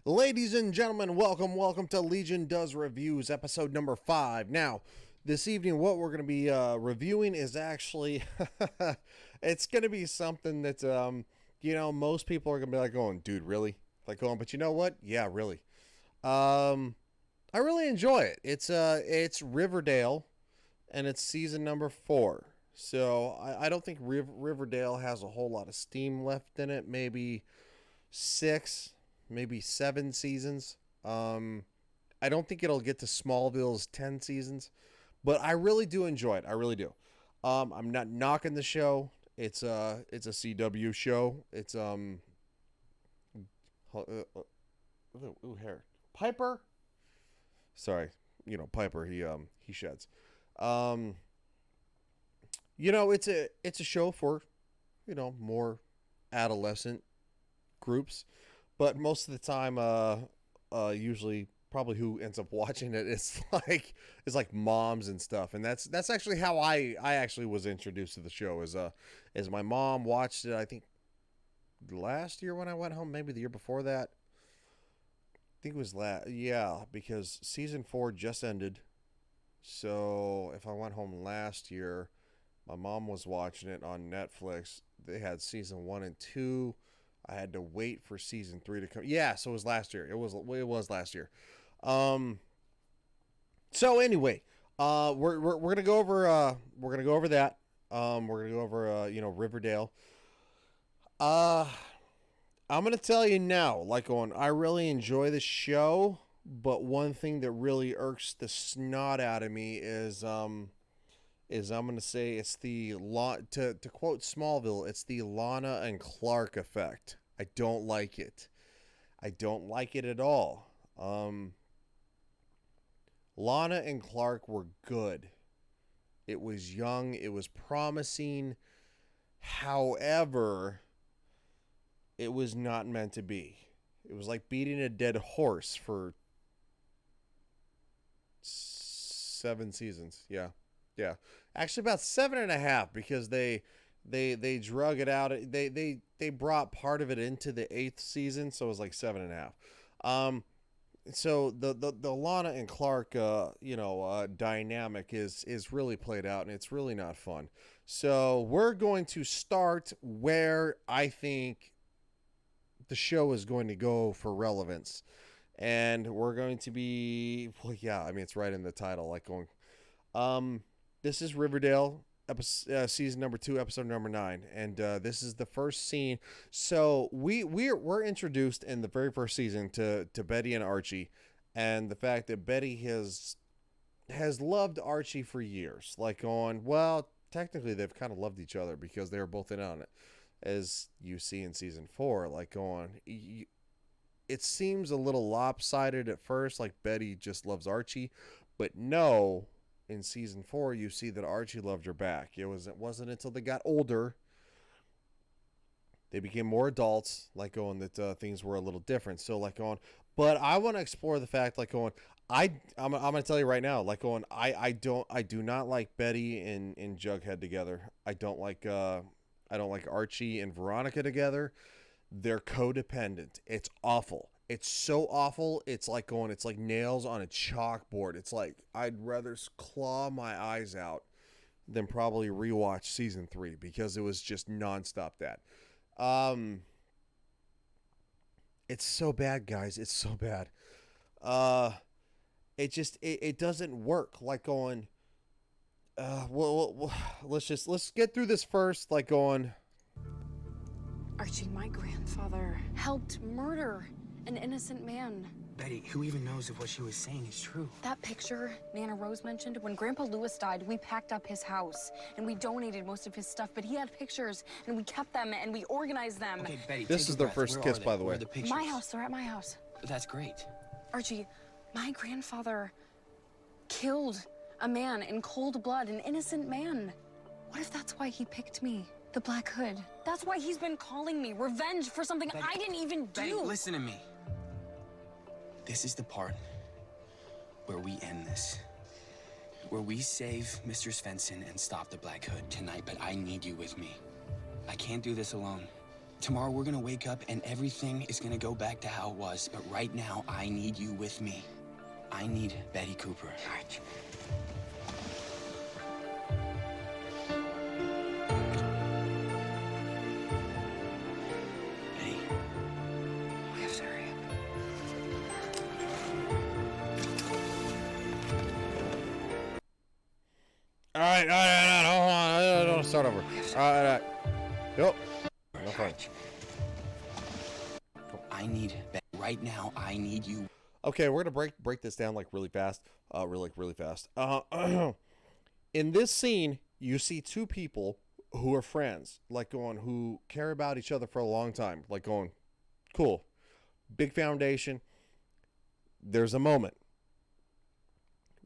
Ladies and gentlemen, welcome to Legion Does Reviews, episode number 5. Now, this evening, what we're going to be reviewing is actually, it's going to be something that, most people are going to be like going, dude, really? But you know what? Yeah, really. I really enjoy it. It's Riverdale, and it's season number 4. So, I don't think Riverdale has a whole lot of steam left in it. Maybe 6, maybe 7 seasons. I don't think it'll get to Smallville's 10 seasons, but I really do enjoy it. I really do. I'm not knocking the show. It's a CW show. It's hair. Piper. Sorry, Piper. He sheds. It's a show for, more adolescent groups, but most of the time, usually probably who ends up watching it is like moms and stuff, and that's actually how I actually was introduced to the show. As my mom watched it, I think last year when I went home, maybe the year before that. I think it was because season 4 just ended. So if I went home last year, my mom was watching it on Netflix. They had season 1 and 2. I had to wait for season 3 to come. Yeah, so it was last year. It was last year. So anyway, we're gonna go over that. We're gonna go over Riverdale. I'm gonna tell you now, I really enjoy the show, but one thing that really irks the snot out of me is I'm gonna say it's the to quote Smallville, it's the Lana and Clark effect. I don't like it. I don't like it at all. Lana and Clark were good. It was young. It was promising. However, it was not meant to be. It was like beating a dead horse for 7 seasons. Yeah. Actually, about 7.5 because they drug it out. They brought part of it into the 8th season, so it was like 7.5. So the Lana and Clark dynamic is really played out, and it's really not fun. So we're going to start where I think the show is going to go for relevance, and we're going to be it's right in the title, this is Riverdale, season number 2, episode number 9, and this is the first scene. So we're introduced in the very first season to Betty and Archie, and the fact that Betty has loved Archie for years. Technically they've kind of loved each other because they were both in on it, as you see in season 4. It seems a little lopsided at first, like Betty just loves Archie, but no. In season 4, you see that Archie loved her back. It wasn't until they got older, they became more adults, that things were a little different. But I want to explore the fact, I'm gonna tell you right now, I do not like Betty and Jughead together. I don't like Archie and Veronica together. They're codependent. It's awful. It's so awful. It's like nails on a chalkboard. It's like I'd rather claw my eyes out than probably rewatch season 3 because it was just nonstop that. It's so bad, guys. It's so bad. It doesn't work. Let's get through this first. Archie, my grandfather helped murder an innocent man. Betty, who even knows if what she was saying is true? That picture Nana Rose mentioned, when Grandpa Lewis died, we packed up his house and we donated most of his stuff, but he had pictures and we kept them and we organized them. Okay, Betty, this is their first kiss, by the way. My house, they're at my house. That's great. Archie, my grandfather killed a man in cold blood, an innocent man. What if that's why he picked me? The Black Hood. That's why he's been calling me. Revenge for something Betty, I didn't even do. Betty, listen to me. This is the part where we end this. Where we save Mr. Svensson and stop the Black Hood tonight, but I need you with me. I can't do this alone. Tomorrow we're gonna wake up and everything is gonna go back to how it was. But right now, I need you with me. I need Betty Cooper. George. Betty. We have to hurry up. All right, hold on. Don't start over. All right. Go. No fun. I need Betty. Right now, I need you. Okay, we're gonna break this down like really fast. Really fast. In this scene, you see two people who are friends, like going, who care about each other for a long time, like going, cool, big foundation. There's a moment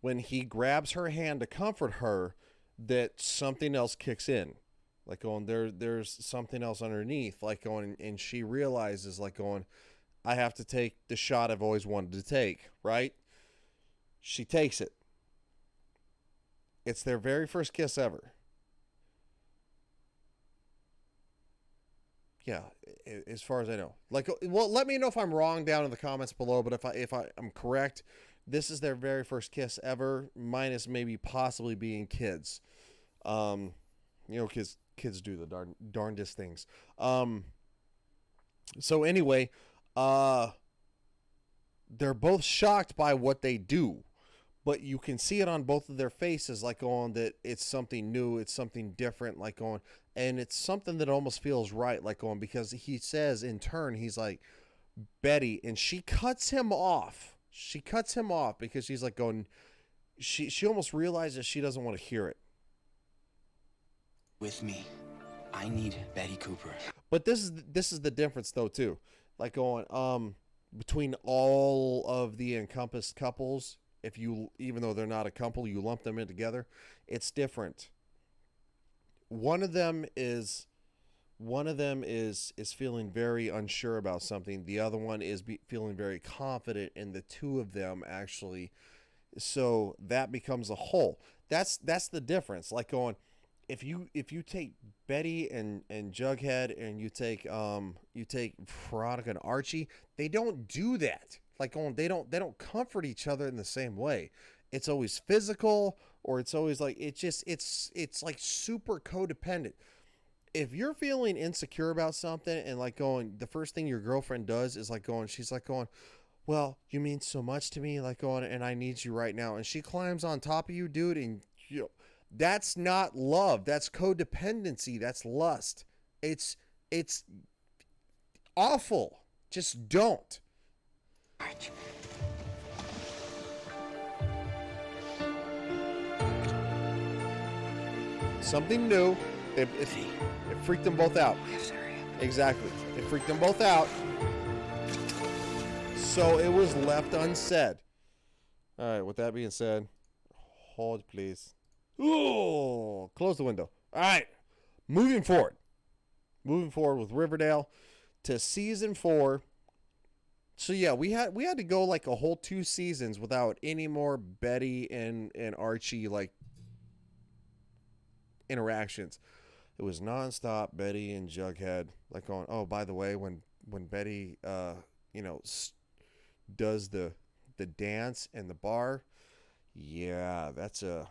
when he grabs her hand to comfort her that something else kicks in, like going, there's something else underneath, like going, and she realizes, like going, I have to take the shot I've always wanted to take, right? She takes it. It's their very first kiss ever. Yeah, as far as I know. Like, well, let me know if I'm wrong down in the comments below, but if I'm correct, this is their very first kiss ever, minus maybe possibly being kids. You know, kids do the darndest things. So anyway, they're both shocked by what they do, but you can see it on both of their faces, like going, that it's something new, it's something different, like going, and it's something that almost feels right, like going, because he says in turn, he's like, Betty, and she cuts him off. She cuts him off because she's like going, she almost realizes she doesn't want to hear it. With me. I need Betty Cooper. But this is the difference though too. Like going, between all of the encompassed couples, if you, even though they're not a couple, you lump them in together, it's different. One of them is feeling very unsure about something. The other one is feeling very confident in the two of them actually. So that becomes a whole. That's the difference. Like going, if you take Betty and Jughead, and you take Veronica and Archie, they don't do that. Like going, they don't comfort each other in the same way. It's always physical, or it's always like, it's like super codependent. If you're feeling insecure about something, and like going, the first thing your girlfriend does is like going, she's like going, well, you mean so much to me, like going, and I need you right now, and she climbs on top of you, dude, and you know, that's not love. That's codependency. That's lust. It's awful. Just don't. Something new. It freaked them both out. Exactly. It freaked them both out. So it was left unsaid. All right. With that being said, hold please. Oh, close the window. All right. Moving forward with Riverdale to season 4. So yeah, we had to go like a whole 2 seasons without any more Betty and Archie like interactions. It was nonstop Betty and Jughead like going, oh, by the way, when Betty does the dance in the bar, yeah, that's a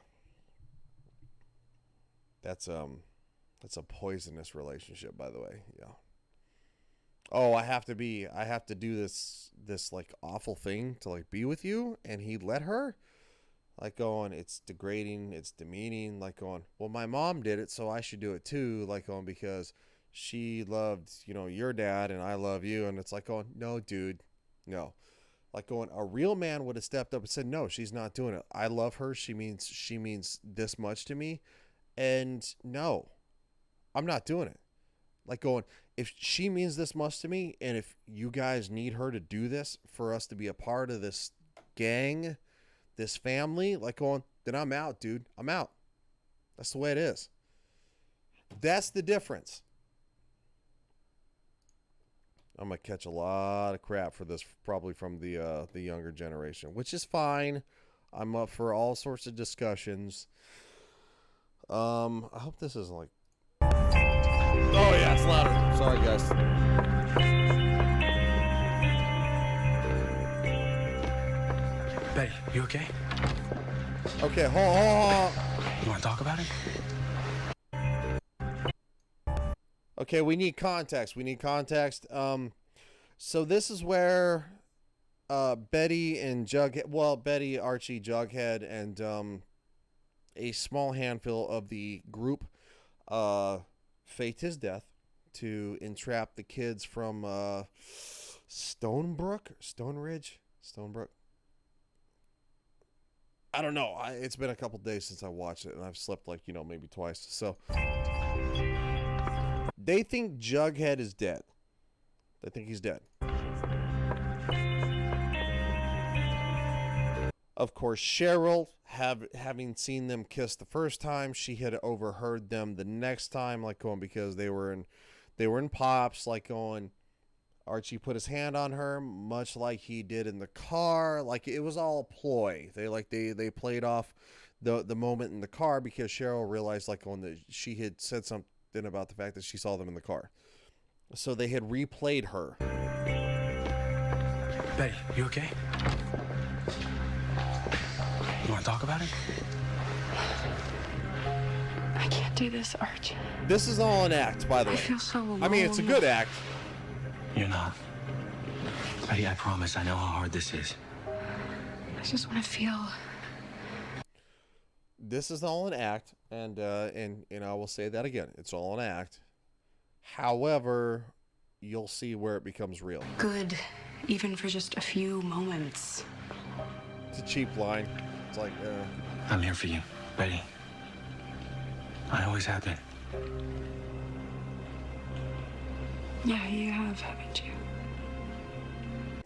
poisonous relationship, by the way. Yeah. Oh, I have to do this like awful thing to like be with you, and he let her, like going, it's degrading, it's demeaning, like going, well, my mom did it, so I should do it too, like going, because she loved, your dad, and I love you, and it's like going, no, dude, no. Like going, a real man would have stepped up and said, no, she's not doing it. I love her. She means this much to me, and no, I'm not doing it. Like going, if she means this much to me, and if you guys need her to do this for us to be a part of this gang, this family, like going, then I'm out, dude. I'm out. That's the way it is. That's the difference. I'm going to catch a lot of crap for this, probably from the younger generation, which is fine. I'm up for all sorts of discussions. I hope this isn't like Oh yeah, it's louder. Sorry, guys. Betty, you okay? Okay, hold on. You want to talk about it? Okay, we need context. So this is where Betty and Jughead, well, Betty, Archie, Jughead, and a small handful of the group faked his death to entrap the kids from Stonebrook? I don't know. It's been a couple days since I watched it, and I've slept like, maybe twice. So they think Jughead is dead. They think he's dead. Of course, Cheryl, having seen them kiss the first time, she had overheard them the next time, like going, because they were in Pops, like going, Archie put his hand on her, much like he did in the car. Like, it was all a ploy. They played off the moment in the car, because Cheryl realized, like, that she had said something about the fact that she saw them in the car. So they had replayed her. Betty, you okay? You want to talk about it? I can't do this, Arch. This is all an act, by the way. I feel so alone. I mean, it's a good act. You're not. Betty, I promise I know how hard this is. I just want to feel. This is all an act, and I will say that again. It's all an act. However, you'll see where it becomes real. Good, even for just a few moments. It's a cheap line. It's like, I'm here for you, Betty. I always have been. Yeah, you have, haven't you?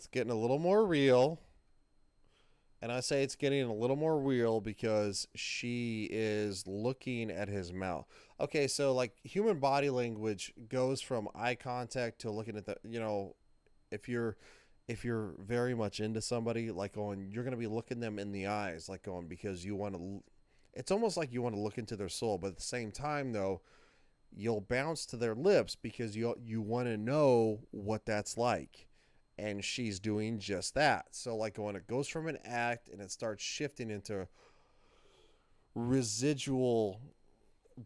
it's getting a little more real. And I say it's getting a little more real because she is looking at his mouth. Okay, so like human body language goes from eye contact to looking at the, if you're very much into somebody, like going, you're going to be looking them in the eyes, like going, because you want to, it's almost like you want to look into their soul. But at the same time, though, you'll bounce to their lips because you want to know what that's like. And she's doing just that. So like when it goes from an act and it starts shifting into residual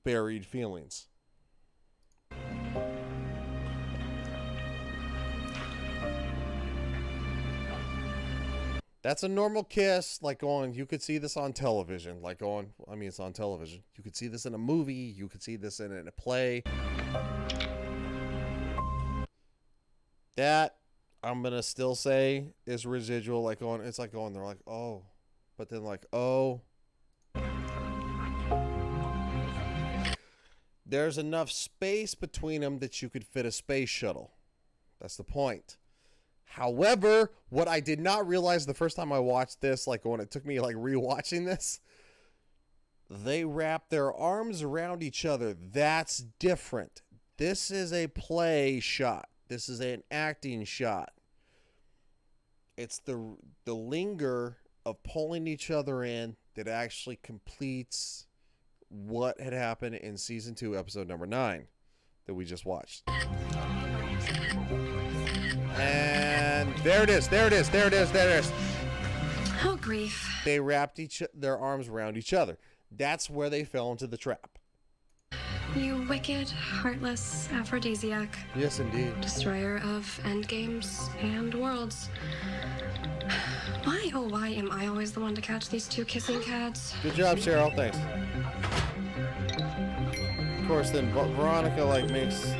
buried feelings. That's a normal kiss, like going, you could see this on television, like going, I mean, it's on television. You could see this in a movie. You could see this in a play. That, I'm going to still say, is residual, like going, it's like going, they're like, oh, but then like, oh. There's enough space between them that you could fit a space shuttle. That's the point. However, what I did not realize the first time I watched this, like when it took me like rewatching this, they wrap their arms around each other. That's different. This is a play shot. This is an acting shot. It's the linger of pulling each other in that actually completes what had happened in season 2, episode number 9 that we just watched. And there it is. Oh, grief. They wrapped their arms around each other. That's where they fell into the trap. You wicked, heartless aphrodisiac. Yes, indeed. Destroyer of endgames and worlds. Why am I always the one to catch these two kissing cats? Good job, Cheryl. Thanks. Of course, then Veronica like makes.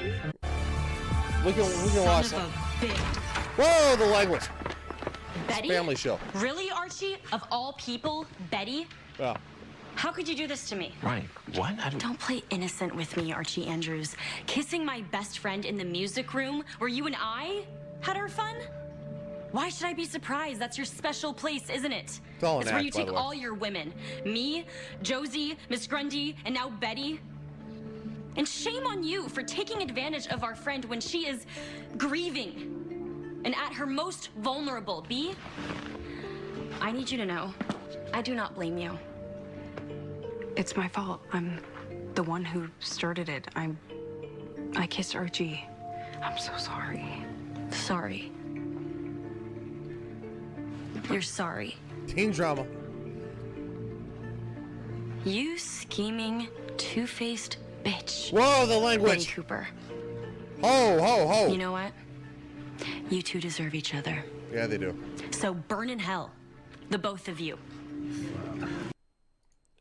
We can watch that. Whoa, the language. Betty? Family show. Really, Archie? Of all people, Betty? Yeah. How could you do this to me? Right. What? Don't play innocent with me, Archie Andrews. Kissing my best friend in the music room where you and I had our fun? Why should I be surprised? That's your special place, isn't it? It's all an where act, you by take the way. all your women. Me, Josie, Miss Grundy, and now Betty. And shame on you for taking advantage of our friend when she is grieving and at her most vulnerable. B, I need you to know, I do not blame you. It's my fault. I'm the one who started it. I'm I kissed Archie. I'm so sorry. Sorry. You're sorry. Teen drama. You scheming, two-faced bitch. Whoa, the Ben language. Cooper. Ho, ho, ho. You know what? You two deserve each other. Yeah, they do. So burn in hell. The both of you.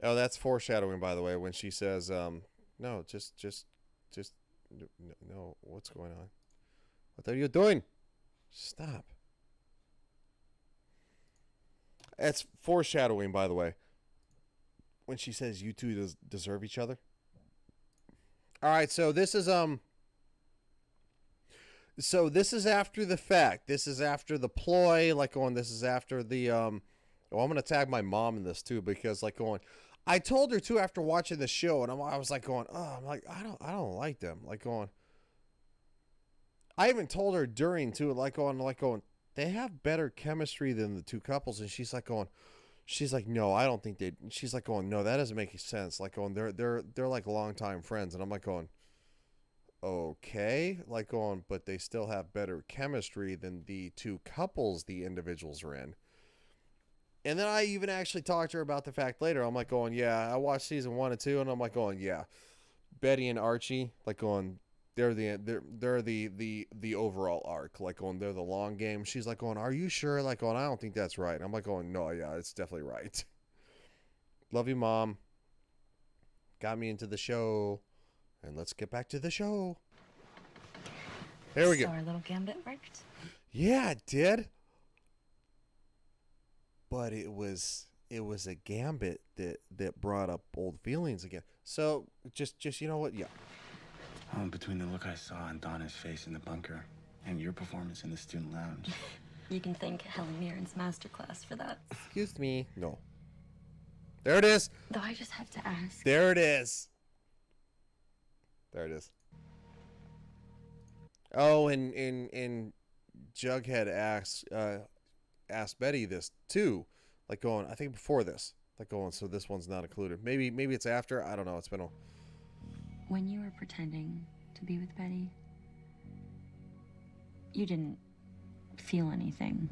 Oh, that's foreshadowing, by the way, when she says, no, just, no, what's going on? What are you doing? Stop. That's foreshadowing, by the way, when she says you two deserve each other. All right, so this is after the fact. This is after the ploy, like going, this is after the I'm gonna tag my mom in this too, because like going, I told her too after watching the show, and I was like going, oh, I'm like, I don't like them, like going. I even told her during too, like going, they have better chemistry than the two couples, and she's like, no, I don't think they. She's like going, no, that doesn't make sense. Like going, they're like longtime friends, and I'm like going, okay, like going, but they still have better chemistry than the two couples the individuals are in. And then I even actually talked to her about the fact later. I'm like going, yeah, I watched season 1 and 2, and I'm like going, yeah, Betty and Archie, like going, they're the overall arc, like going, they're the long game. She's like going, are you sure? Like going, I don't think that's right. I'm like going, no, yeah, it's definitely right. Love you, Mom. Got me into the show, and let's get back to the show. There we go. So our little gambit worked? Yeah, it did. But it was a gambit that brought up old feelings again. So just you know what? Yeah. Between the look I saw on Donna's face in the bunker and your performance in the student lounge. You can thank Helen Mirren's masterclass for that. Excuse me. No. There it is. Though I just have to ask. There it is. There it is. Oh, and Jughead asked Betty this too, like going, I think before this, like going, so this one's not included. Maybe it's after. I don't know. It's been a. When you were pretending to be with Betty, you didn't feel anything,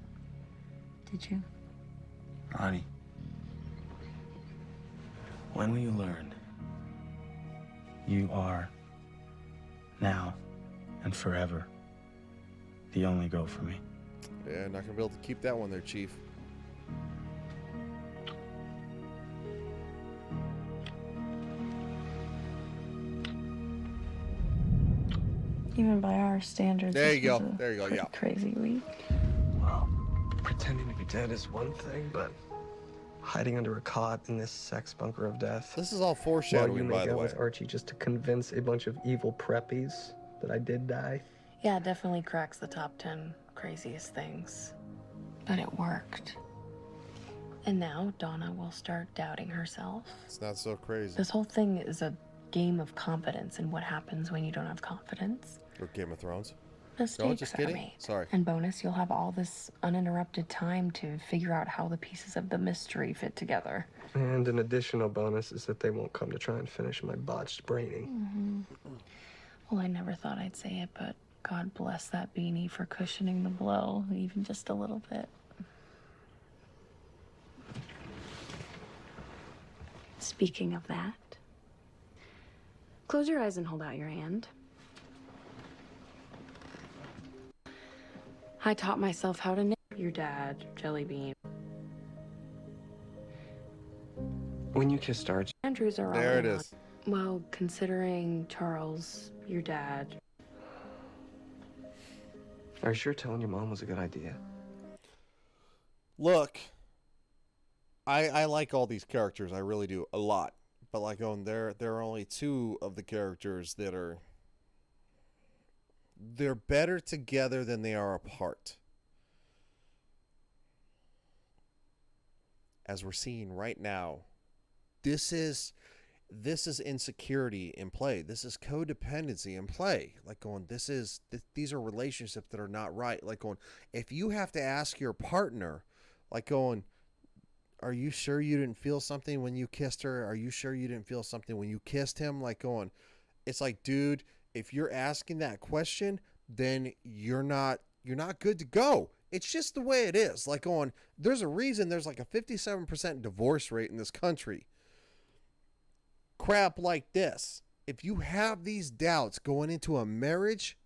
did you? Ronnie, when will you learn? You are, now and forever, the only girl for me. Yeah, not gonna be able to keep that one there, Chief. Even by our standards. There you this go. was a There you go. Yeah. Crazy week. Well, pretending to be dead is one thing, but hiding under a cot in this sex bunker of death. This is all While foreshadowing, you by make the out way. with Archie just to convince a bunch of evil preppies that I did die. Yeah, it definitely cracks the top 10 craziest things. But it worked. And now Donna will start doubting herself. It's not so crazy. This whole thing is a game of confidence and what happens when you don't have confidence. Or Game of Thrones. Mistakes just are kidding. made. Sorry. And bonus, you'll have all this uninterrupted time to figure out how the pieces of the mystery fit together. And an additional bonus is that they won't come to try and finish my botched braining. Well, I never thought I'd say it, but God bless that beanie for cushioning the blow, even just a little bit. Speaking of that, close your eyes and hold out your hand. I taught myself how to name your dad, Jelly Bean. When you kissed Archie, Andrews are all There it in on- is. Well, considering Charles, your dad. are you sure telling your mom was a good idea? Look, I like all these characters. I really do, a lot. But like, there are only two of the characters that are. They're better together than they are apart. As we're seeing right now, this is insecurity in play. This is codependency in play. Like going, these are relationships that are not right. Like going, if you have to ask your partner, like going, are you sure you didn't feel something when you kissed her? Are you sure you didn't feel something when you kissed him? Like going, it's like, dude, If you're asking that question, then you're not good to go. It's just the way it is. Like on, there's a reason there's like a 57% divorce rate in this country. Crap like this. If you have these doubts going into a marriage,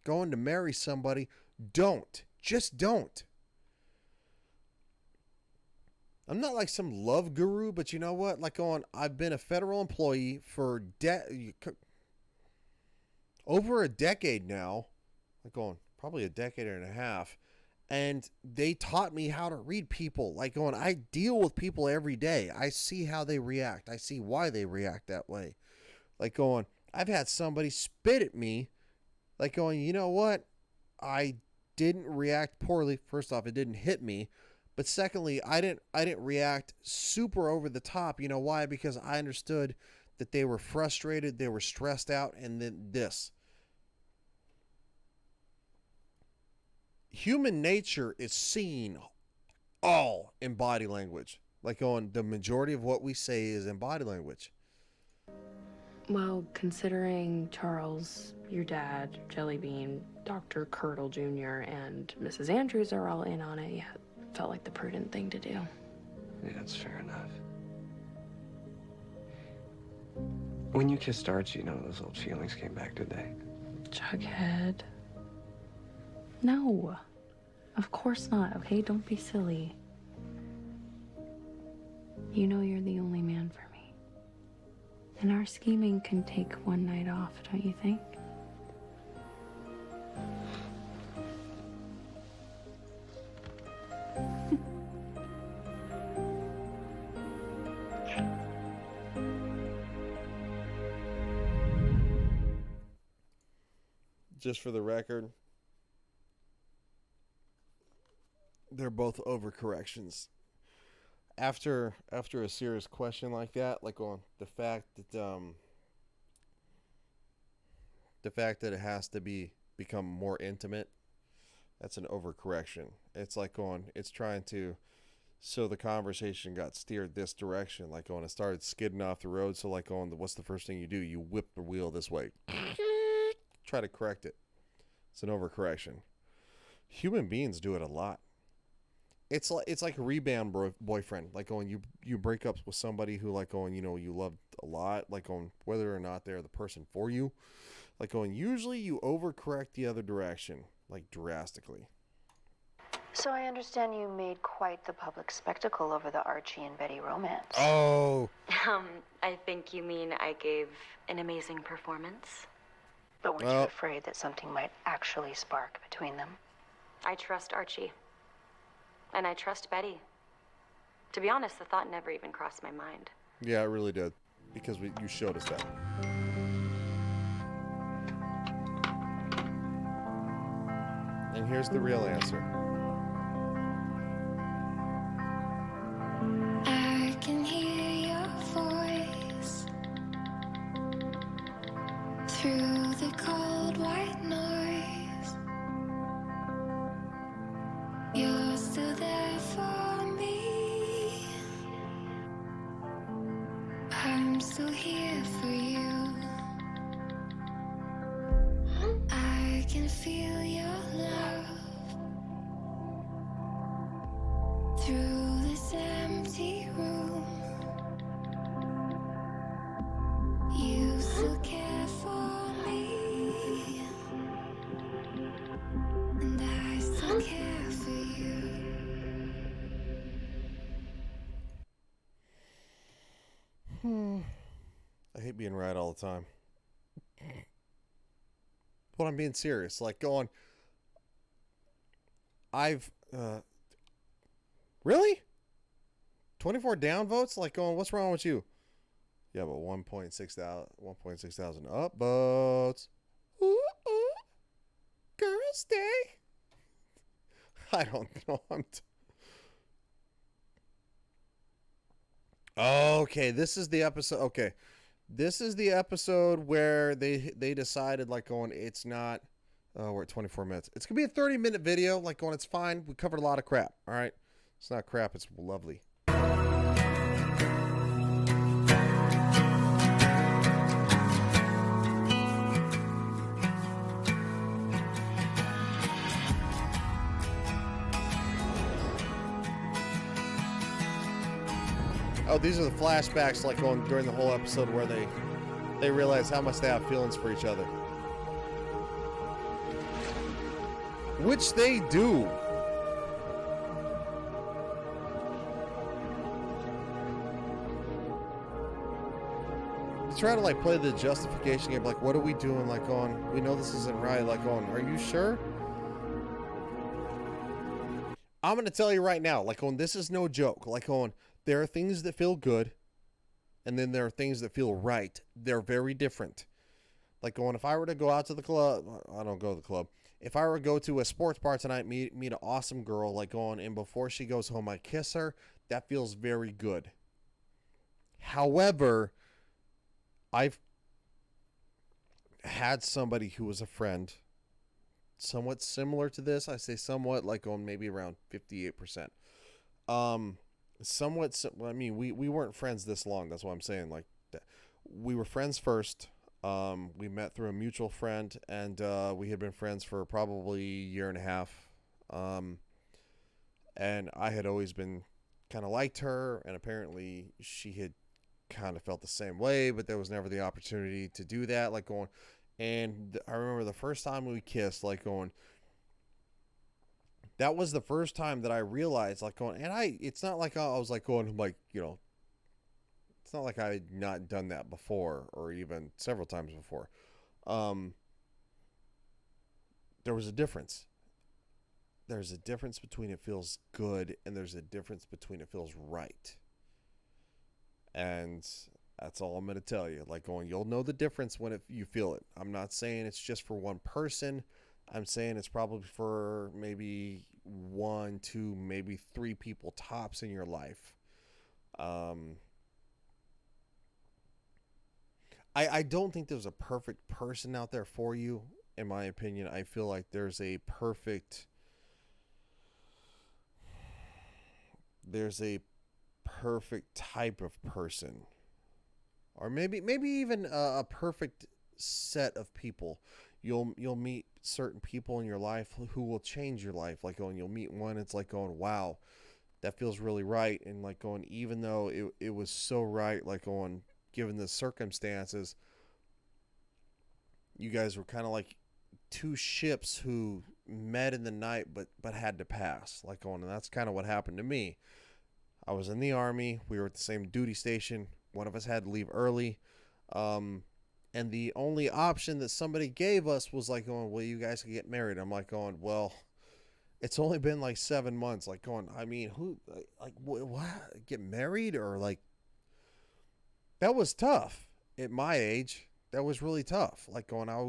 going to marry somebody, don't. Just don't. I'm not like some love guru, but you know what? Like on, I've been a federal employee for over a decade now. Like on, probably a decade and a half. And they taught me how to read people. Like on, I deal with people every day. I see how they react. I see why they react that way. Like going, I've had somebody spit at me. Like going, you know what? I didn't react poorly. First off, it didn't hit me. But secondly, I didn't react super over the top. You know why? Because I understood that they were frustrated, they were stressed out, and then this. Human nature is seen all in body language. Like on, the majority of what we say is in body language. Well, considering Charles, your dad, Jellybean, Dr. Curdle Jr., and Mrs. Andrews are all in on it, yeah, it felt like the prudent thing to do. Yeah, that's fair enough. When you kissed Archie, none of those old feelings came back, did they? Jughead. No. Of course not, okay? Don't be silly. You know you're the only man for me. And our scheming can take one night off, don't you think? Just for the record, they're both overcorrections. After a serious question like that, like on the fact that it has to become more intimate, that's an overcorrection. It's like on, it's trying to, so the conversation got steered this direction, like on, it started skidding off the road. So like on, what's the first thing you do? You whip the wheel this way, try to correct it. It's an overcorrection. Human beings do it a lot. It's like a rebound boyfriend. Like on, you break up with somebody who like on, you know, you loved a lot, like on, whether or not they're the person for you. Like on, usually you overcorrect the other direction, like drastically. So I understand you made quite the public spectacle over the Archie and Betty romance. Oh. I think you mean I gave an amazing performance. But weren't you afraid that something might actually spark between them? I trust Archie. And I trust Betty. To be honest, the thought never even crossed my mind. Yeah, it really did. Because you showed us that. And here's the real answer. I can hear your voice through the cold white noise. You're still there for me. I'm still here for you. I can feel your love through this empty room. You still care for me, and I still care for you. I hate being right all the time. But I'm being serious. Like, going, really? 24 downvotes? Like, going, what's wrong with you? Yeah, but 1.6 thousand upvotes. Ooh, ooh. Girl, stay. I don't know. Okay, this is the episode. Okay. This is the episode where they decided, like, going, it's not, we're at 24 minutes. It's going to be a 30-minute video. Like, going, it's fine. We covered a lot of crap. All right. It's not crap. It's lovely. Oh, these are the flashbacks, like on during the whole episode where they realize how much they have feelings for each other, which they do. Try to like play the justification game, like what are we doing, like on we know this isn't right, like on are you sure? I'm gonna tell you right now, like on this is no joke, like on there are things that feel good and then there are things that feel right. They're very different. Like on if I were to go out to the club, I don't go to the club, if I were to go to a sports bar tonight, meet an awesome girl, like on, and before she goes home I kiss her, that feels very good. However, I've had somebody who was a friend somewhat similar to this. I say somewhat, like on maybe around 58%. Somewhat, I mean, we weren't friends this long. That's what I'm saying. Like, we were friends first. We met through a mutual friend, and we had been friends for probably a year and a half. And I had always been kind of liked her, and apparently she had kind of felt the same way, but there was never the opportunity to do that, like going. And I remember the first time we kissed, like going, that was the first time that I realized, like going, and it's not like I was like going, like, you know, it's not like I had not done that before or even several times before. There was a difference. There's a difference between it feels good and there's a difference between it feels right. And that's all I'm going to tell you. Like going, you'll know the difference when you feel it. I'm not saying it's just for one person. I'm saying it's probably for maybe 1, 2, maybe 3 people tops in your life. I don't think there's a perfect person out there for you, in my opinion. I feel like there's a perfect type of person, or maybe even a perfect set of people. You'll meet certain people in your life who will change your life. Like going, you'll meet one, it's like going, wow, that feels really right. And like going, even though it was so right, like going, given the circumstances, you guys were kind of like two ships who met in the night but had to pass. Like going, and that's kind of what happened to me. I was in the Army. We were at the same duty station. One of us had to leave early. And the only option that somebody gave us was like going, well, you guys can get married. I'm like going, well, it's only been like 7 months. Like going, I mean, who, like, what, get married? Or like, that was tough at my age. That was really tough. Like going, I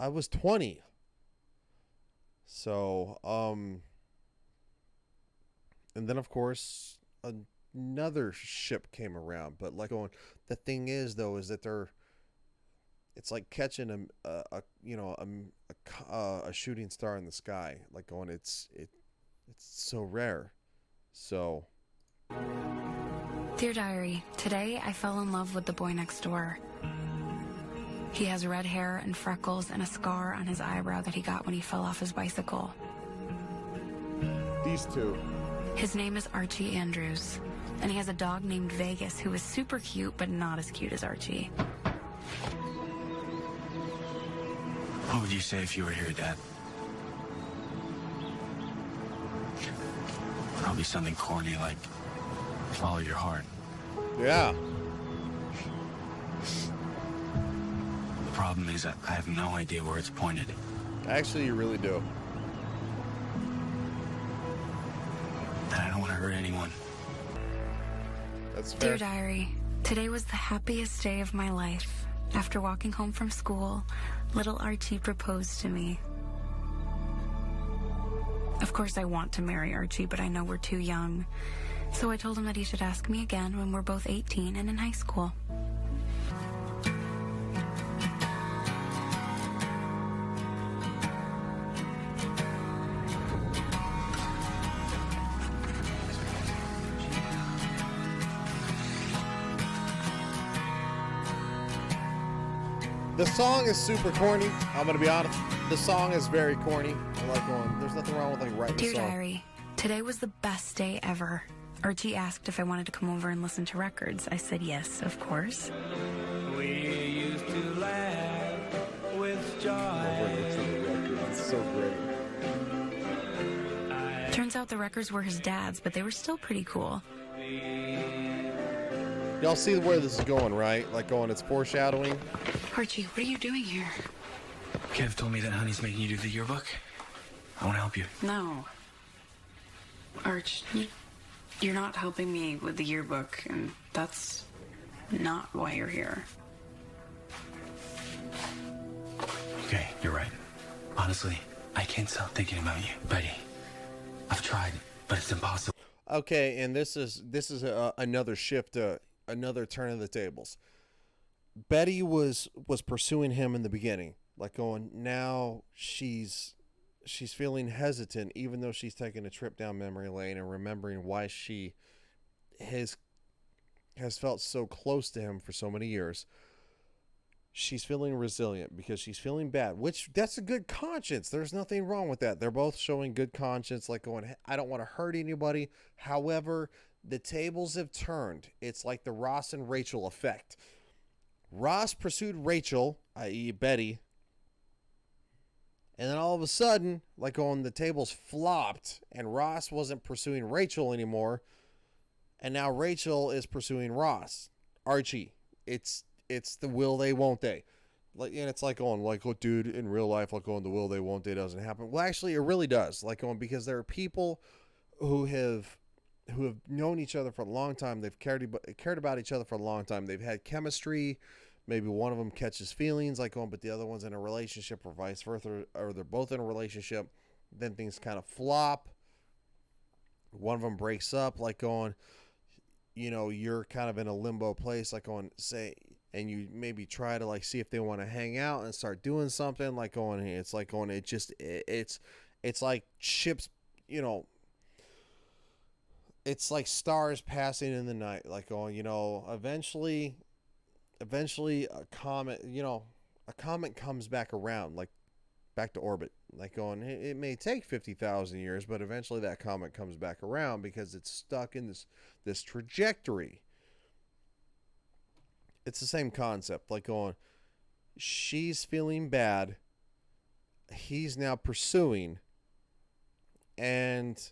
was 20. So, and then of course another ship came around, but like going, the thing is though, is that it's like catching a shooting star in the sky. Like going, it's so rare. So, Dear Diary, today I fell in love with the boy next door. He has red hair and freckles and a scar on his eyebrow that he got when he fell off his bicycle. These two. His name is Archie Andrews, and he has a dog named Vegas who is super cute, but not as cute as Archie. What would you say if you were here, Dad? Probably something corny like, follow your heart. Yeah. The problem is that I have no idea where it's pointed. Actually, you really do. And I don't want to hurt anyone. That's fair. Dear Diary, today was the happiest day of my life. After walking home from school, little Archie proposed to me. Of course, I want to marry Archie, but I know we're too young. So I told him that he should ask me again when we're both 18 and in high school. The song is super corny. I'm gonna be honest. The song is very corny. I like going, there's nothing wrong with like writing Dear a song. Diary, today was the best day ever. Archie asked if I wanted to come over and listen to records. I said yes, of course. We used to laugh with joy. It's so great. Turns out the records were his dad's, but they were still pretty cool. Y'all see where this is going, right? Like going, it's foreshadowing. Archie, what are you doing here? Kev told me that Honey's making you do the yearbook. I want to help you. No. Arch, you're not helping me with the yearbook, and that's not why you're here. Okay, you're right. Honestly, I can't stop thinking about you, Betty. I've tried, but it's impossible. Okay, and this is another shift, another turn of the tables. Betty was pursuing him in the beginning, like going, now she's feeling hesitant, even though she's taking a trip down memory lane and remembering why she has felt so close to him for so many years. She's feeling resilient because she's feeling bad, which that's a good conscience. There's nothing wrong with that. They're both showing good conscience, like going, I don't want to hurt anybody. However, the tables have turned. It's like the Ross and Rachel effect. Ross pursued Rachel, i.e. Betty, and then all of a sudden, like on the tables flopped, and Ross wasn't pursuing Rachel anymore, and now Rachel is pursuing Ross. Archie, it's the will they, won't they. Like, and it's like going, like, oh, dude, in real life, like going, the will they, won't they doesn't happen. Well, actually, it really does. Like going, because there are people who have known each other for a long time. They've cared about each other for a long time. They've had chemistry. Maybe one of them catches feelings, like going, but the other one's in a relationship, or vice versa, or they're both in a relationship. Then things kind of flop. One of them breaks up, like going, you know, you're kind of in a limbo place, like going, say, and you maybe try to like see if they want to hang out and start doing something, like going, it's like going, it's like ships, you know, it's like stars passing in the night, like going, you know, eventually a comet comes back around, like back to orbit, like going, it may take 50,000 years, but eventually that comet comes back around because it's stuck in this trajectory. It's the same concept, like going, she's feeling bad, he's now pursuing, and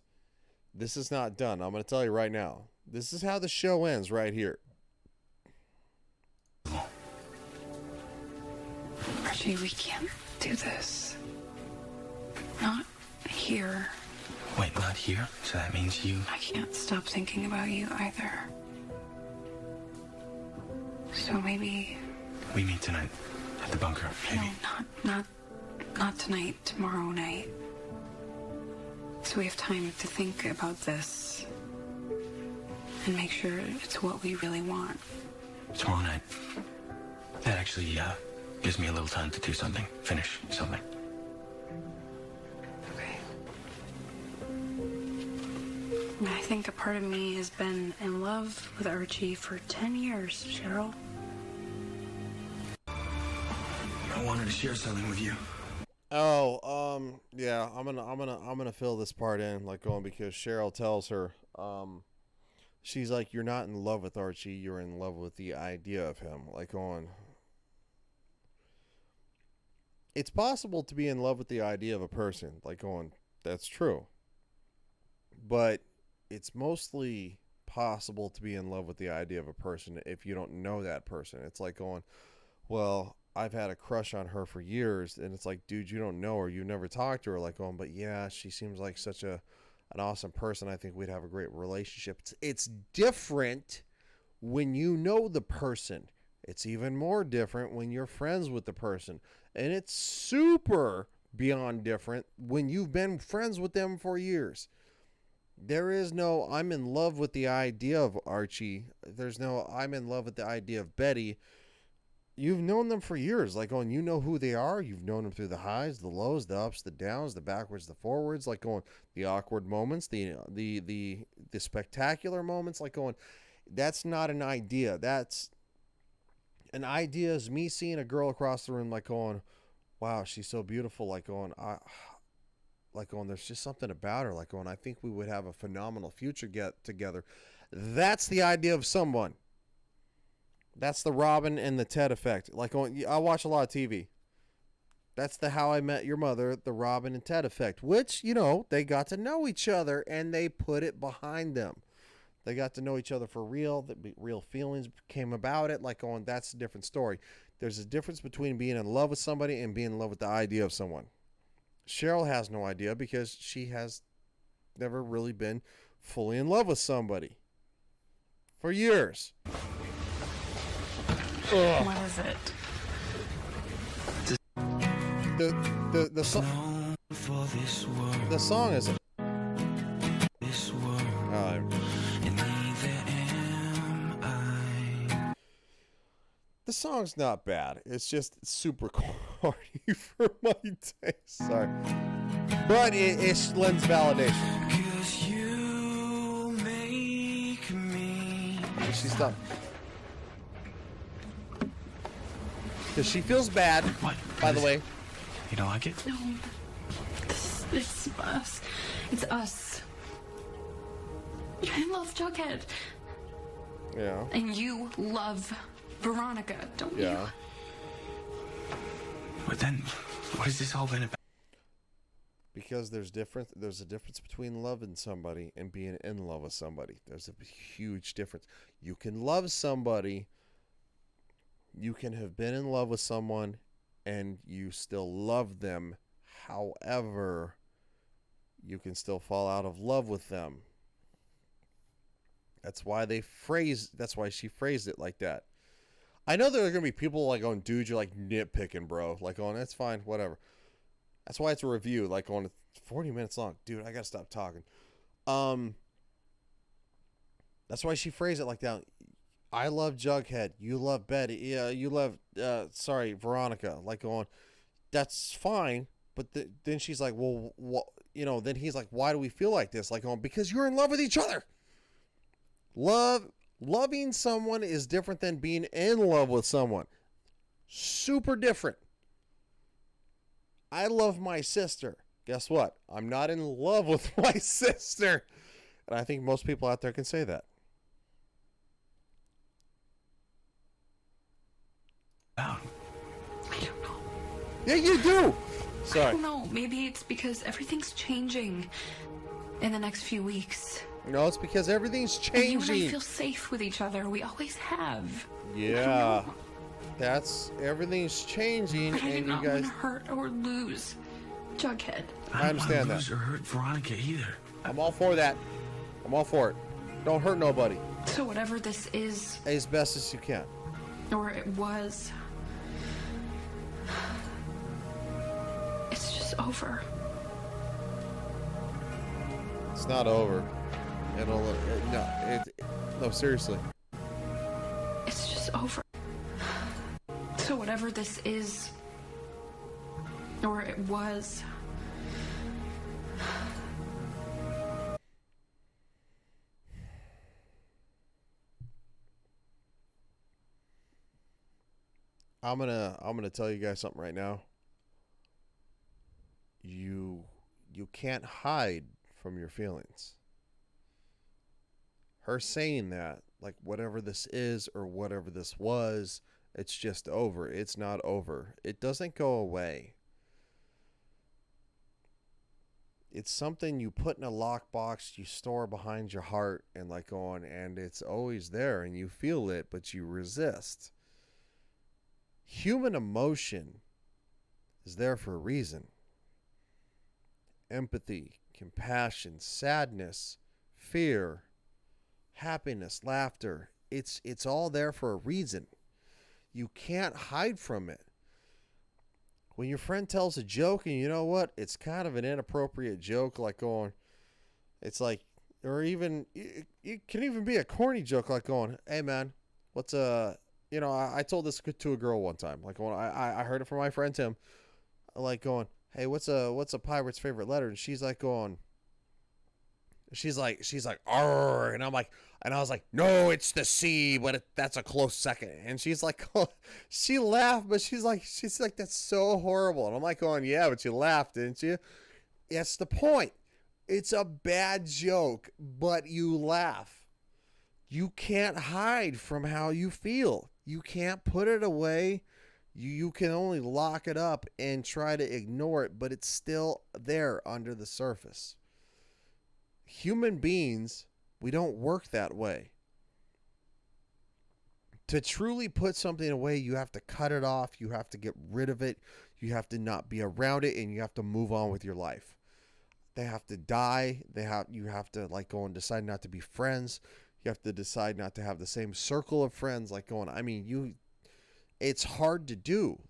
this is not done. I'm going to tell you right now, this is how the show ends right here. Archie, we can't do this. Not here. Wait, not here? So that means you... I can't stop thinking about you either. So maybe... We meet tonight at the bunker, maybe. No, not tonight, tomorrow night. So we have time to think about this and make sure it's what we really want. Tomorrow night. That actually gives me a little time to do something. Finish something. Okay. I think a part of me has been in love with Archie for 10 years, Cheryl. I wanted to share something with you. Oh, yeah, I'm gonna fill this part in, like going, because Cheryl tells her, she's like, you're not in love with Archie, you're in love with the idea of him, like going, it's possible to be in love with the idea of a person, like going, that's true, but it's mostly possible to be in love with the idea of a person if you don't know that person. It's like going, well, I've had a crush on her for years, and it's like, dude, you don't know her, you never talked to her, like going, but yeah, she seems like such an awesome person, I think we'd have a great relationship. It's different when you know the person. It's even more different when you're friends with the person, and it's super beyond different when you've been friends with them for years. There is no, I'm in love with the idea of Archie. There's no, I'm in love with the idea of Betty. You've known them for years, like going, you know who they are. You've known them through the highs, the lows, the ups, the downs, the backwards, the forwards, like going, the awkward moments, the spectacular moments, like going, that's not an idea. That's an idea is me seeing a girl across the room, like going, wow, she's so beautiful, like going, like going, there's just something about her, like going, I think we would have a phenomenal future get together. That's the idea of someone. That's the Robin and the Ted effect. Like going, I watch a lot of TV. That's the How I Met Your Mother, the Robin and Ted effect, which, you know, they got to know each other and they put it behind them. They got to know each other for real. Real feelings came about it. Like going, that's a different story. There's a difference between being in love with somebody and being in love with the idea of someone. Cheryl has no idea because she has never really been fully in love with somebody for years. Ugh. What is it? The song is the song's not bad. It's just super corny for my taste. Sorry, but it lends validation. 'Cause you make me. She's done. Because she feels bad. What? By the way. You don't like it? No. It's us. It's us. I love Jughead. Yeah. And you love Veronica, don't you? Yeah. But then, what has this all been about? Because there's a difference between loving somebody and being in love with somebody. There's a huge difference. You can love somebody. You can have been in love with someone and you still love them. However, you can still fall out of love with them. That's why she phrased it like that. I know there are going to be people like going, dude, you're like nitpicking, bro. Like going, that's fine, whatever. That's why it's a review. Like going, 40 minutes long. Dude, I got to stop talking. That's why she phrased it like that. I love Jughead. You love Betty. Yeah, you love, Veronica. Like going, that's fine. But then she's like, well, what? You know, then he's like, why do we feel like this? Like going, because you're in love with each other. Loving someone is different than being in love with someone. Super different. I love my sister. Guess what? I'm not in love with my sister. And I think most people out there can say that. Wow. I don't know. Yeah, you do. Sorry. I don't know. Maybe it's because everything's changing in the next few weeks. No, it's because everything's changing. And you and I feel safe with each other. We always have. Yeah. Everything's changing, but I and do not you guys want to hurt or lose Jughead. I understand that. I don't want to lose or hurt Veronica either. I'm all for that. I'm all for it. Don't hurt nobody. So whatever this is, As best as you can. or it was, it's just over. It's not over. No, seriously. It's just over. So whatever this is, or it was, I'm gonna tell you guys something right now. You can't hide from your feelings. Her saying that, like, whatever this is or whatever this was, it's just over. It's not over. It doesn't go away. It's something you put in a lockbox, you store behind your heart, and like going, and it's always there, and you feel it, but you resist. Human emotion is there for a reason. Empathy, compassion, sadness, fear, happiness, laughter. It's all there for a reason. You can't hide from it. When your friend tells a joke and you know what? It's kind of an inappropriate joke, like going, it's like, or even, it can even be a corny joke, like going, hey man, what's I told this to a girl one time, like going, I heard it from my friend Tim, like going, hey, what's a pirate's favorite letter? And she's like going, she's like, arr, and I'm like, and I was like, no, it's the C, but that's a close second. And she's like, oh, she laughed, but she's like, that's so horrible. And I'm like going, yeah, but you laughed, didn't you? That's the point. It's a bad joke, but you laugh. You can't hide from how you feel. You can't put it away. You can only lock it up and try to ignore it, but it's still there under the surface. Human beings, we don't work that way. To truly put something away, you have to cut it off. You have to get rid of it. You have to not be around it, and you have to move on with your life. They have to die. You have to like go and decide not to be friends. You have to decide not to have the same circle of friends. Like going, I mean, it's hard to do.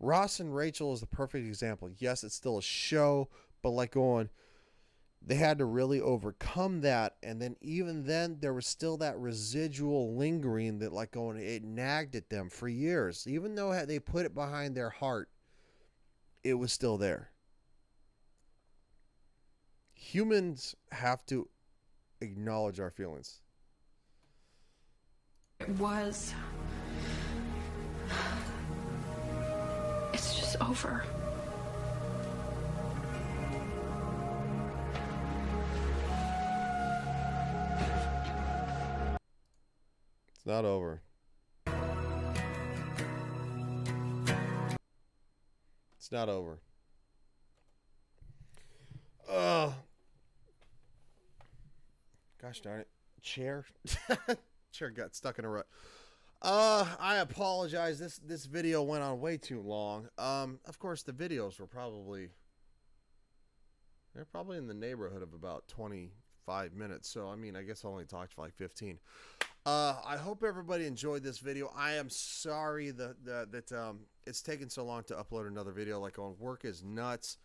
Ross and Rachel is the perfect example. Yes, it's still a show, but like going, they had to really overcome that. And then even then, there was still that residual lingering that like going, it nagged at them for years. Even though they put it behind their heart, it was still there. Humans have to acknowledge our feelings. It was. It's just over. It's not over. It's not over. Gosh darn it. Chair. Chair got stuck in a rut. I apologize. This video went on way too long. Of course the videos were they're probably in the neighborhood of about 25 minutes. So I mean, I guess I only talked for like 15. I hope everybody enjoyed this video. I am sorry that it's taken so long to upload another video. Like on work is nuts.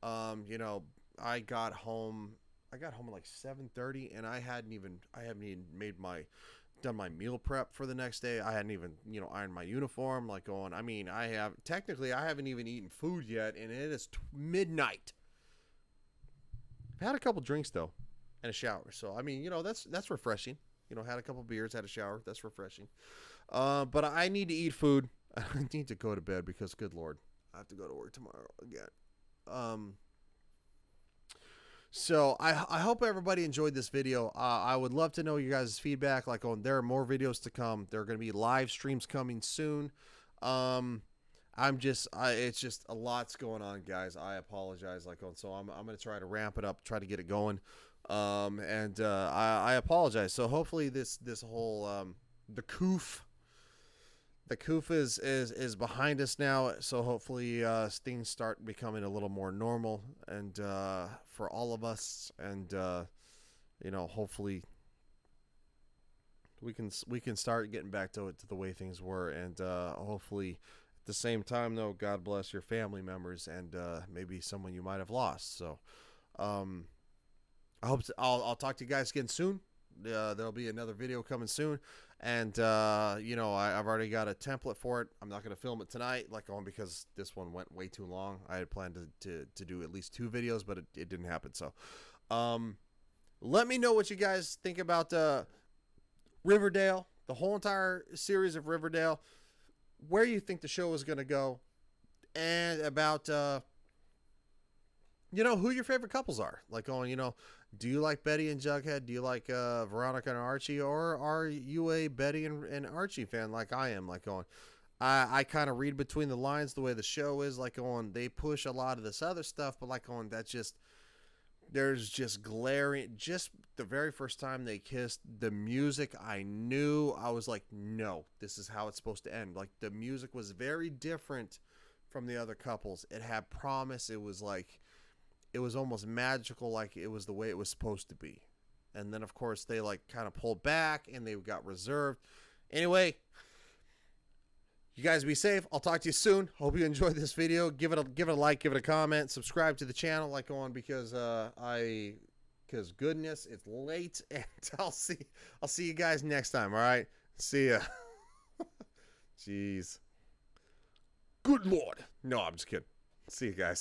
You know, I got home at like 7:30 and I haven't even done my meal prep for the next day. I hadn't even, ironed my uniform. Like going, I mean, I haven't even eaten food yet, and it is midnight. I've had a couple drinks though, and a shower. So I mean, that's refreshing. Had a couple beers, had a shower. That's refreshing. But I need to eat food. I need to go to bed because, good Lord, I have to go to work tomorrow again. So I hope everybody enjoyed this video. I would love to know you guys' feedback. Like, there are more videos to come. There are going to be live streams coming soon. It's just a lot's going on, guys. I apologize. So I'm going to try to ramp it up, try to get it going. I apologize. So hopefully this whole the coof is behind us now. So hopefully things start becoming a little more normal and for all of us, and hopefully we can start getting back to the way things were, and hopefully at the same time though, God bless your family members and maybe someone you might have lost. So I hope I'll talk to you guys again soon. There'll be another video coming soon, and I've already got a template for it. I'm not going to film it tonight, because this one went way too long. I had planned to do at least 2 videos, but it didn't happen. So let me know what you guys think about Riverdale, the whole entire series of Riverdale, where you think the show is going to go, and about who your favorite couples are. Do you like Betty and Jughead? Do you like Veronica and Archie? Or are you a Betty and Archie fan like I am? I kind of read between the lines the way the show is. They push a lot of this other stuff, but there's just glaring. Just the very first time they kissed, the music, I knew. I was like, no, this is how it's supposed to end. The music was very different from the other couples. It had promise. It was it was almost magical, it was the way it was supposed to be. And then, of course, they kind of pulled back and they got reserved. Anyway, you guys be safe. I'll talk to you soon. Hope you enjoyed this video. Give it a like, give it a comment, subscribe to the channel, because goodness, it's late, and I'll see you guys next time. All right, see ya. Jeez. Good Lord. No, I'm just kidding. See you guys.